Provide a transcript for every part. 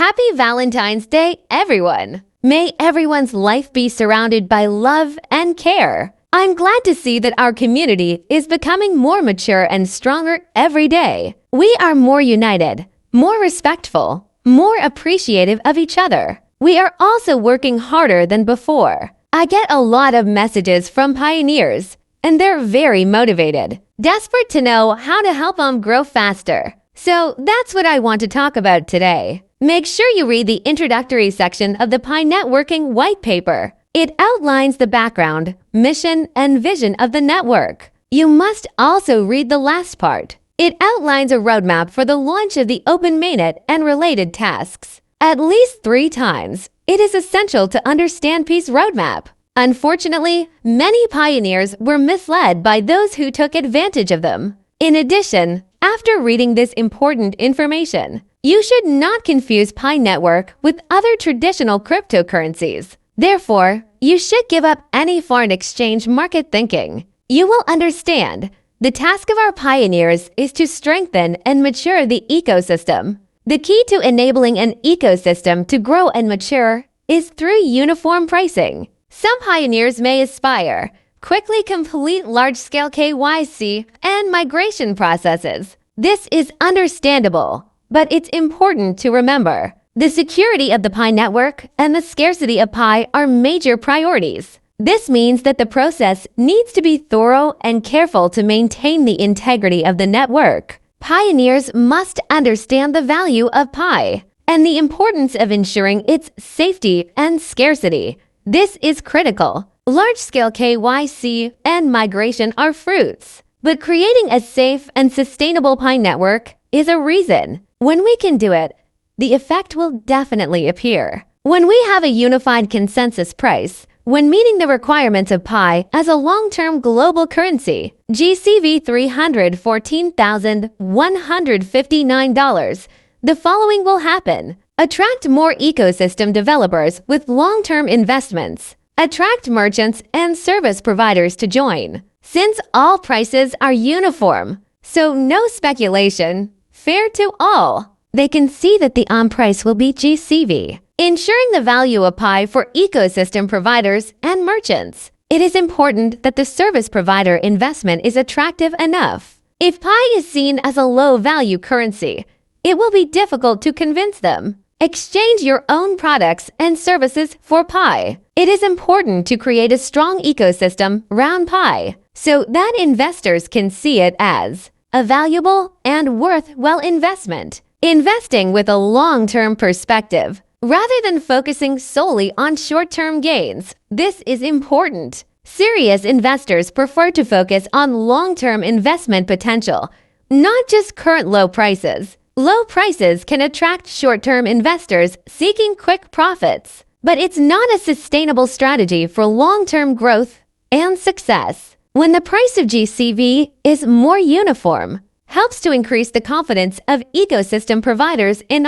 Happy Valentine's Day, everyone! May everyone's life be surrounded by love and care. I'm glad to see that our community is becoming more mature and stronger every day. We are more united, more respectful, more appreciative of each other. We are also working harder than before. I get a lot of messages from pioneers, and they're very motivated, desperate to know how to help them grow faster. So that's what I want to talk about today. Make sure you read the introductory section of the Pi Networking white paper. It outlines the background, mission, and vision of the network. You must also read the last part. It outlines a roadmap for the launch of the Open Mainnet and related tasks. At least 3 times, it is essential to understand Pi's roadmap. Unfortunately, many pioneers were misled by those who took advantage of them. In addition, after reading this important information, you should not confuse Pi Network with other traditional cryptocurrencies. Therefore, you should give up any foreign exchange market thinking. You will understand, the task of our pioneers is to strengthen and mature the ecosystem. The key to enabling an ecosystem to grow and mature is through uniform pricing. Some pioneers may aspire, quickly complete large-scale KYC and migration processes. This is understandable, but it's important to remember. The security of the Pi network and the scarcity of Pi are major priorities. This means that the process needs to be thorough and careful to maintain the integrity of the network. Pioneers must understand the value of Pi and the importance of ensuring its safety and scarcity. This is critical. Large-scale KYC and migration are fruits, but creating a safe and sustainable Pi network is a reason. When we can do it, the effect will definitely appear. When we have a unified consensus price, when meeting the requirements of Pi as a long-term global currency, GCV $314,159, the following will happen. Attract more ecosystem developers with long-term investments. Attract merchants and service providers to join. Since all prices are uniform, so no speculation, fair to all, they can see that the on-price will be GCV. Ensuring the value of Pi for ecosystem providers and merchants. It is important that the service provider investment is attractive enough. If Pi is seen as a low-value currency, it will be difficult to convince them. Exchange your own products and services for Pi. It is important to create a strong ecosystem around Pi so that investors can see it as a valuable and worthwhile investment. Investing with a long-term perspective rather than focusing solely on short-term gains. This is important. Serious investors prefer to focus on long-term investment potential, not just current low prices. Low prices can attract short-term investors seeking quick profits, but it's not a sustainable strategy for long-term growth and success. When the price of GCV is more uniform, helps to increase the confidence of ecosystem providers in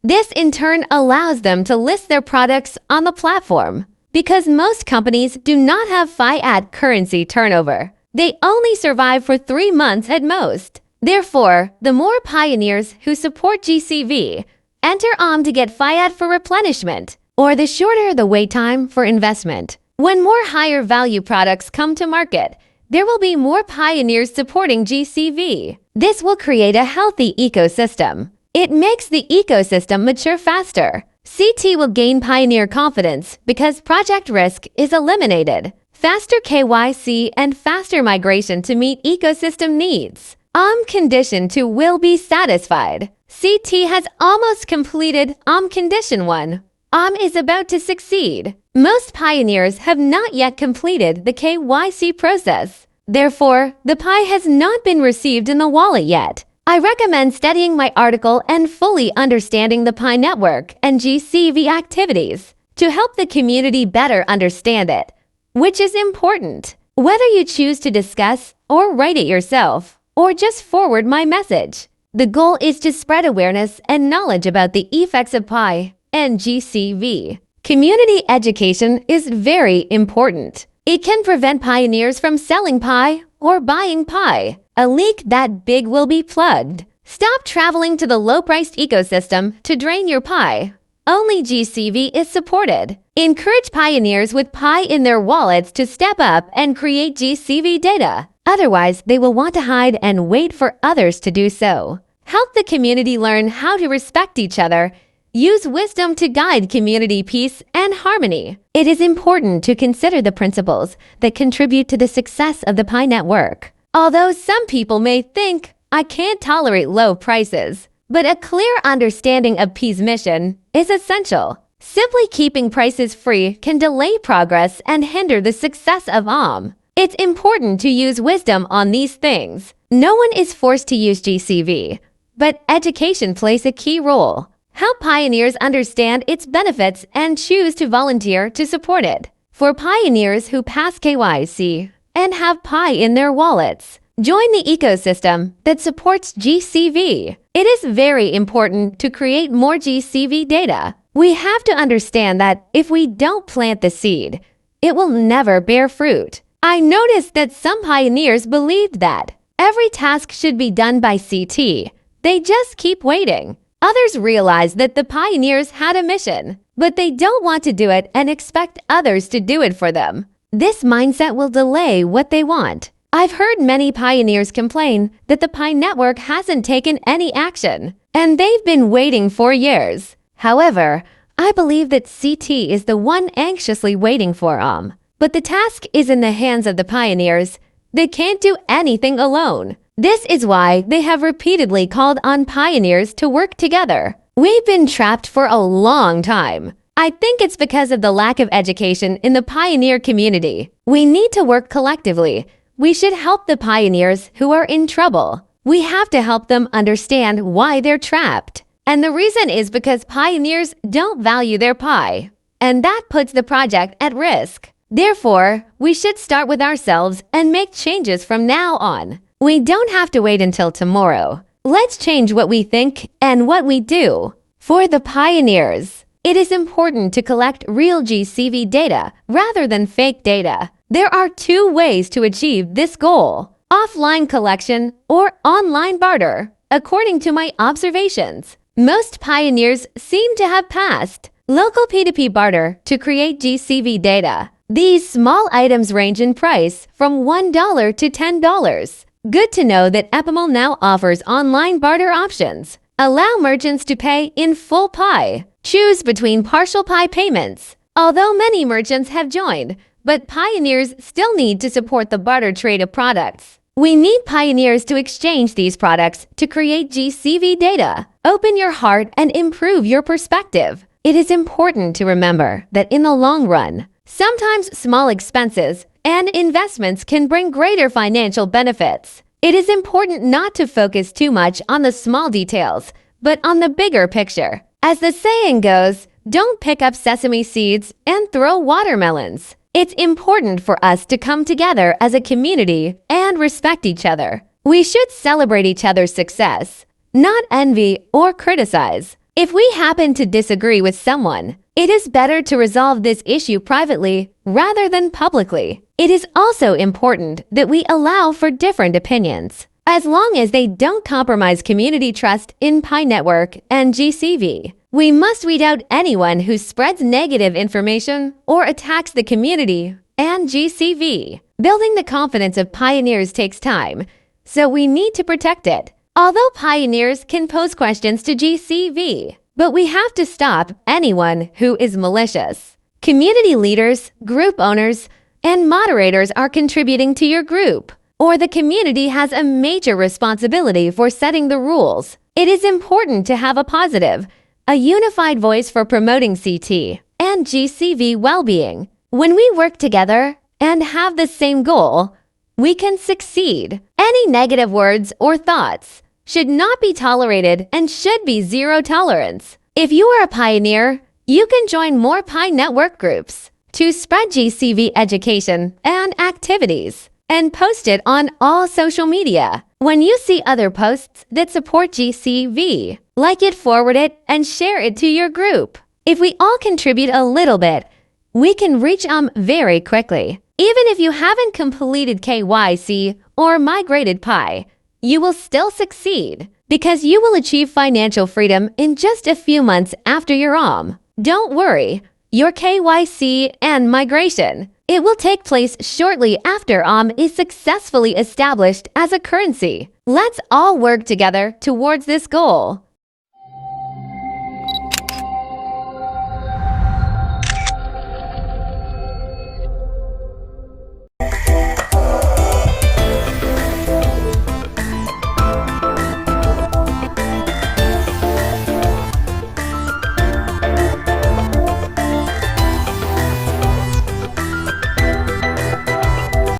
This in turn allows them to list their products on the platform. Because most companies do not have fiat currency turnover, they only survive for 3 months at most. Therefore, the more pioneers who support GCV enter to get fiat for replenishment, or the shorter the wait time for investment. When more higher value products come to market, there will be more pioneers supporting GCV. This will create a healthy ecosystem. It makes the ecosystem mature faster. CT will gain pioneer confidence because project risk is eliminated. Faster KYC and faster migration to meet ecosystem needs. Condition 2 will be satisfied. CT has almost completed condition 1. Is about to succeed. Most pioneers have not yet completed the KYC process. Therefore, the Pi has not been received in the wallet yet. I recommend studying my article and fully understanding the Pi network and GCV activities to help the community better understand it, which is important. Whether you choose to discuss or write it yourself, or just forward my message, the goal is to spread awareness and knowledge about the effects of Pi and GCV. Community education is very important. It can prevent pioneers from selling Pi or buying Pi. A leak that big will be plugged. Stop traveling to the low-priced ecosystem to drain your Pi. Only GCV is supported. Encourage pioneers with Pi in their wallets to step up and create GCV data. Otherwise, they will want to hide and wait for others to do so. Help the community learn how to respect each other. Use wisdom to guide community peace and harmony. It is important to consider the principles that contribute to the success of the Pi network. Although some people may think, I can't tolerate low prices, but a clear understanding of Pi's mission is essential. Simply keeping prices free can delay progress and hinder the success of It's important to use wisdom on these things. No one is forced to use GCV, but education plays a key role. Help pioneers understand its benefits and choose to volunteer to support it. For pioneers who pass KYC and have Pi in their wallets, join the ecosystem that supports GCV. It is very important to create more GCV data. We have to understand that if we don't plant the seed, it will never bear fruit. I noticed that some pioneers believed that every task should be done by CT. They just keep waiting. Others realized that the pioneers had a mission, but they don't want to do it and expect others to do it for them. This mindset will delay what they want. I've heard many pioneers complain that the Pi network hasn't taken any action, and they've been waiting for years. However, I believe that CT is the one anxiously waiting for But the task is in the hands of the pioneers. They can't do anything alone. This is why they have repeatedly called on pioneers to work together. We've been trapped for a long time. I think it's because of the lack of education in the pioneer community. We need to work collectively. We should help the pioneers who are in trouble. We have to help them understand why they're trapped. And the reason is because pioneers don't value their Pi. And that puts the project at risk. Therefore, we should start with ourselves and make changes from now on. We don't have to wait until tomorrow. Let's change what we think and what we do. For the pioneers, it is important to collect real GCV data rather than fake data. There are two ways to achieve this goal: offline collection or online barter. According to my observations, most pioneers seem to have passed local P2P barter to create GCV data. These small items range in price from $1 to $10. Good to know that Epimal now offers online barter options. Allow merchants to pay in full Pi. Choose between partial Pi payments. Although many merchants have joined, but pioneers still need to support the barter trade of products. We need pioneers to exchange these products to create GCV data. Open your heart and improve your perspective. It is important to remember that in the long run, sometimes small expenses and investments can bring greater financial benefits. It is important not to focus too much on the small details, but on the bigger picture. As the saying goes, don't pick up sesame seeds and throw watermelons. It's important for us to come together as a community and respect each other. We should celebrate each other's success, not envy or criticize. If we happen to disagree with someone, it is better to resolve this issue privately rather than publicly. It is also important that we allow for different opinions, as long as they don't compromise community trust in Pi Network and GCV. We must weed out anyone who spreads negative information or attacks the community and GCV. Building the confidence of pioneers takes time, so we need to protect it. Although pioneers can pose questions to GCV, but we have to stop anyone who is malicious. Community leaders, group owners, and moderators are contributing to your group, or the community has a major responsibility for setting the rules. It is important to have a unified voice for promoting CT and GCV well-being. When we work together and have the same goal, we can succeed. Any negative words or thoughts should not be tolerated and should be zero tolerance. If you are a pioneer, you can join more Pi Network groups to spread GCV education and activities and post it on all social media. When you see other posts that support GCV, like it, forward it, and share it to your group. If we all contribute a little bit, we can reach very quickly. Even if you haven't completed KYC or migrated Pi, you will still succeed because you will achieve financial freedom in just a few months after your Don't worry, your KYC and migration. It will take place shortly after is successfully established as a currency. Let's all work together towards this goal.